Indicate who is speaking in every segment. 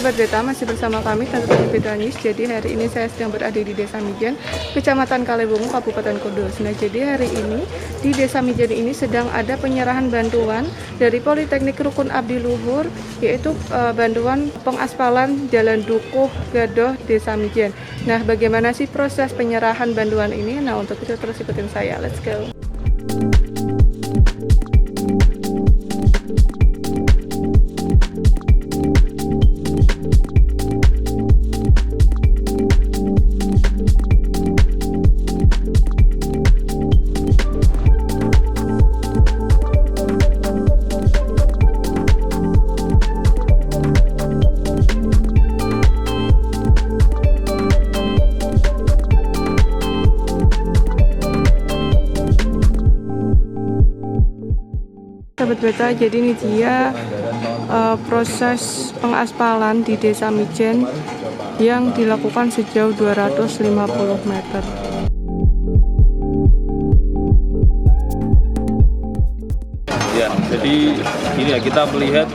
Speaker 1: Sahabat Beta, masih bersama kami Tante Beta News. Jadi hari ini saya sedang berada di Desa Mijen, Kecamatan Kalewungu, Kabupaten Kudus. Nah, jadi hari ini di Desa Mijen ini sedang ada penyerahan bantuan dari Politeknik Rukun Abdi Luhur, yaitu bantuan pengaspalan Jalan Dukuh Gadoh Desa Mijen. Nah, bagaimana sih proses penyerahan bantuan ini? Nah, untuk itu terus ikutin saya. Let's go. Sahabat Beta, jadi ini dia proses pengaspalan di Desa Mijen yang dilakukan sejauh 250 meter.
Speaker 2: Ya, jadi gini ya, kita melihat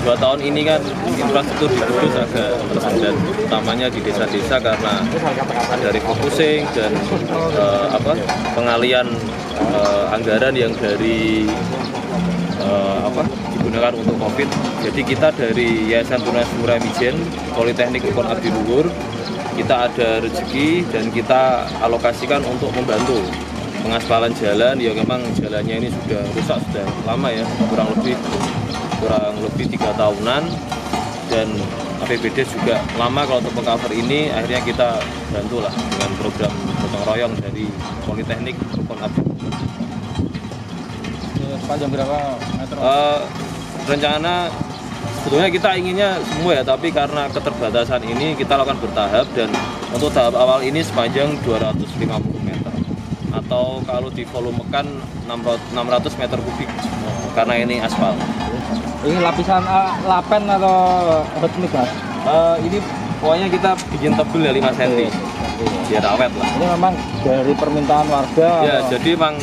Speaker 2: 2 tahun ini kan infrastruktur di Kudus agak tersendat, utamanya di desa-desa karena ada refocusing dan pengalian anggaran yang dari digunakan untuk COVID. Jadi kita dari Yayasan Tunasmura Mijen, Politeknik Rukun Abdi Luhur, kita ada rezeki dan kita alokasikan untuk membantu pengaspalan jalan. Ya memang jalannya ini sudah rusak sudah lama ya, kurang lebih 3 tahunan, dan APBD juga lama kalau untuk mengcover ini. Akhirnya kita bantulah dengan program gotong royong dari Politeknik Rukun Abdi Luhur.
Speaker 3: Panjang berapa meter?
Speaker 2: Rencana sebetulnya kita inginnya semua ya, tapi karena keterbatasan ini kita lakukan bertahap, dan untuk tahap awal ini sepanjang 250 meter atau kalau di volumekan 600 meter kubik karena ini aspal.
Speaker 3: Ini lapisan lapen atau resmi, Mas?
Speaker 2: Ini pokoknya kita bikin tebel ya 5 cm biar awet lah.
Speaker 3: Ini memang dari permintaan warga?
Speaker 2: Ya, jadi memang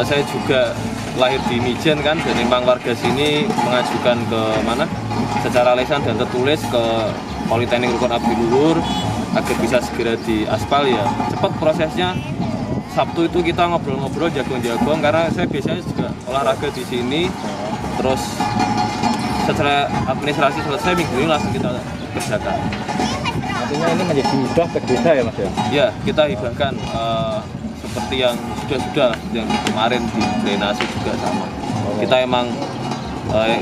Speaker 2: saya juga lahir di Mijen kan, dan memang warga sini mengajukan ke mana secara lisan dan tertulis ke Politeknik Rukun Abdi Luhur agar bisa segera diaspal. Ya cepat prosesnya. Sabtu itu kita ngobrol-ngobrol jagung-jagung karena saya biasanya juga olahraga di sini, terus secara administrasi selesai, minggu ini langsung kita kerjakan.
Speaker 3: Artinya ini menjadi hibah ke desa ya, Mas ya?
Speaker 2: Ya, kita hibahkan seperti yang sudah yang kemarin di drainase juga sama. Kita emang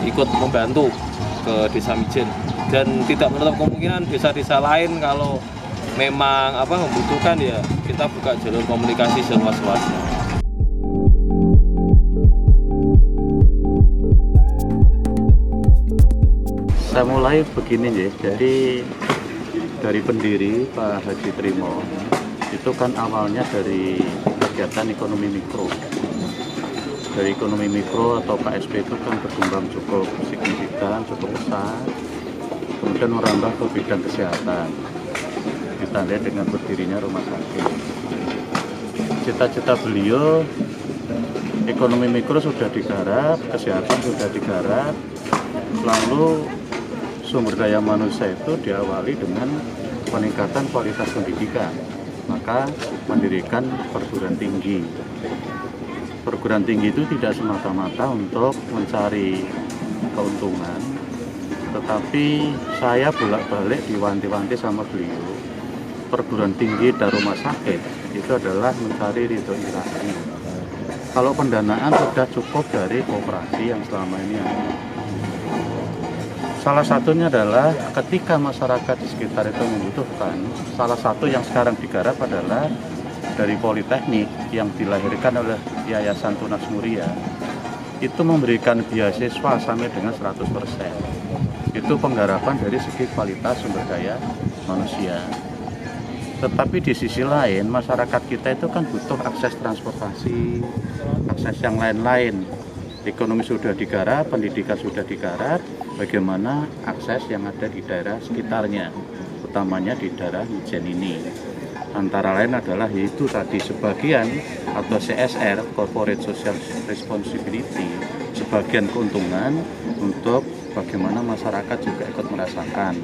Speaker 2: ikut membantu ke Desa Mijen, dan tidak menutup kemungkinan desa-desa lain kalau memang membutuhkan, ya kita buka jalur komunikasi seluas-luasnya.
Speaker 4: Saya mulai begini ya, jadi dari pendiri Pak Haji Trimo itu kan awalnya dari kegiatan ekonomi mikro. Dari ekonomi mikro atau KSP itu kan berkembang cukup signifikan, cukup besar. Kemudian merambah ke bidang kesehatan, ditandai dengan berdirinya rumah sakit. Cita-cita beliau, ekonomi mikro sudah digarap, kesehatan sudah digarap, lalu sumber daya manusia itu diawali dengan peningkatan kualitas pendidikan. Maka mendirikan perguruan tinggi. Perguruan tinggi itu tidak semata-mata untuk mencari keuntungan, tetapi saya bolak-balik diwanti-wanti sama beliau. Perguruan tinggi dan rumah sakit itu adalah mencari ridho ilahi. Kalau pendanaan sudah cukup dari koperasi yang selama ini ada. Salah satunya adalah ketika masyarakat di sekitar itu membutuhkan, salah satu yang sekarang digarap adalah dari Politeknik yang dilahirkan oleh Yayasan Tunasmuria, itu memberikan beasiswa sampai dengan 100%. Itu penggarapan dari segi kualitas sumber daya manusia. Tetapi di sisi lain, masyarakat kita itu kan butuh akses transportasi, akses yang lain-lain. Ekonomi sudah digarap, pendidikan sudah digarap, bagaimana akses yang ada di daerah sekitarnya, utamanya di daerah Mijen ini. Antara lain adalah yaitu tadi sebagian atau CSR, Corporate Social Responsibility, sebagian keuntungan untuk bagaimana masyarakat juga ikut merasakan.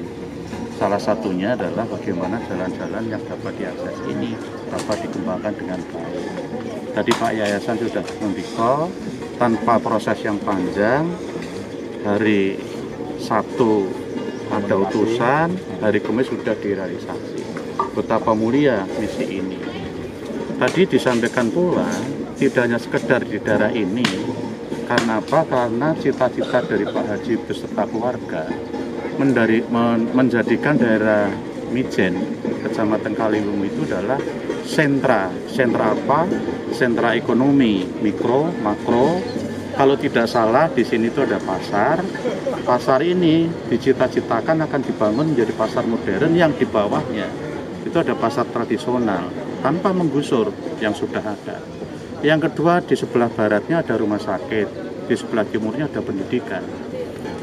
Speaker 4: Salah satunya adalah bagaimana jalan-jalan yang dapat diakses ini dapat dikembangkan dengan baik. Tadi Pak Yayasan sudah mendikol tanpa proses yang panjang. Hari Sabtu ada utusan, hari Kamis sudah direalisasi. Betapa mulia misi ini. Tadi disampaikan pula, tidak hanya sekedar di daerah ini. Karena apa? Karena cita-cita dari Pak Haji beserta keluarga menjadikan daerah Mijen, Kecamatan Kaliwungu itu adalah sentra. Sentra apa? Sentra ekonomi, mikro, makro. Kalau tidak salah di sini itu ada pasar. Pasar ini dicita-citakan akan dibangun menjadi pasar modern yang di bawahnya itu ada pasar tradisional tanpa menggusur yang sudah ada. Yang kedua, di sebelah baratnya ada rumah sakit, di sebelah timurnya ada pendidikan.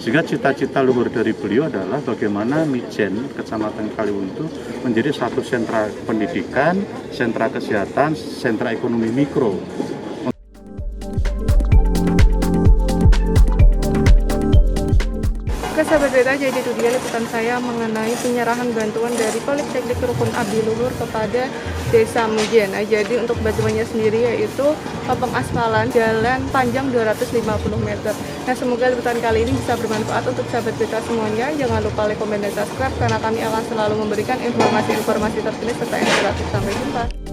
Speaker 4: Sehingga cita-cita luhur dari beliau adalah bagaimana Mijen, Kecamatan Kaliwungu itu menjadi satu sentra pendidikan, sentra kesehatan, sentra ekonomi mikro.
Speaker 1: Oke sahabat Beta, jadi itu dia liputan saya mengenai penyerahan bantuan dari Politeknik Rukun Abdi Luhur kepada Desa Mijen. Nah, jadi untuk bantuannya sendiri yaitu pengaspalan jalan panjang 250 meter. Nah, semoga liputan kali ini bisa bermanfaat untuk sahabat Beta semuanya. Jangan lupa like, komen, dan subscribe karena kami akan selalu memberikan informasi-informasi terkini serta inspiratif. Sampai jumpa.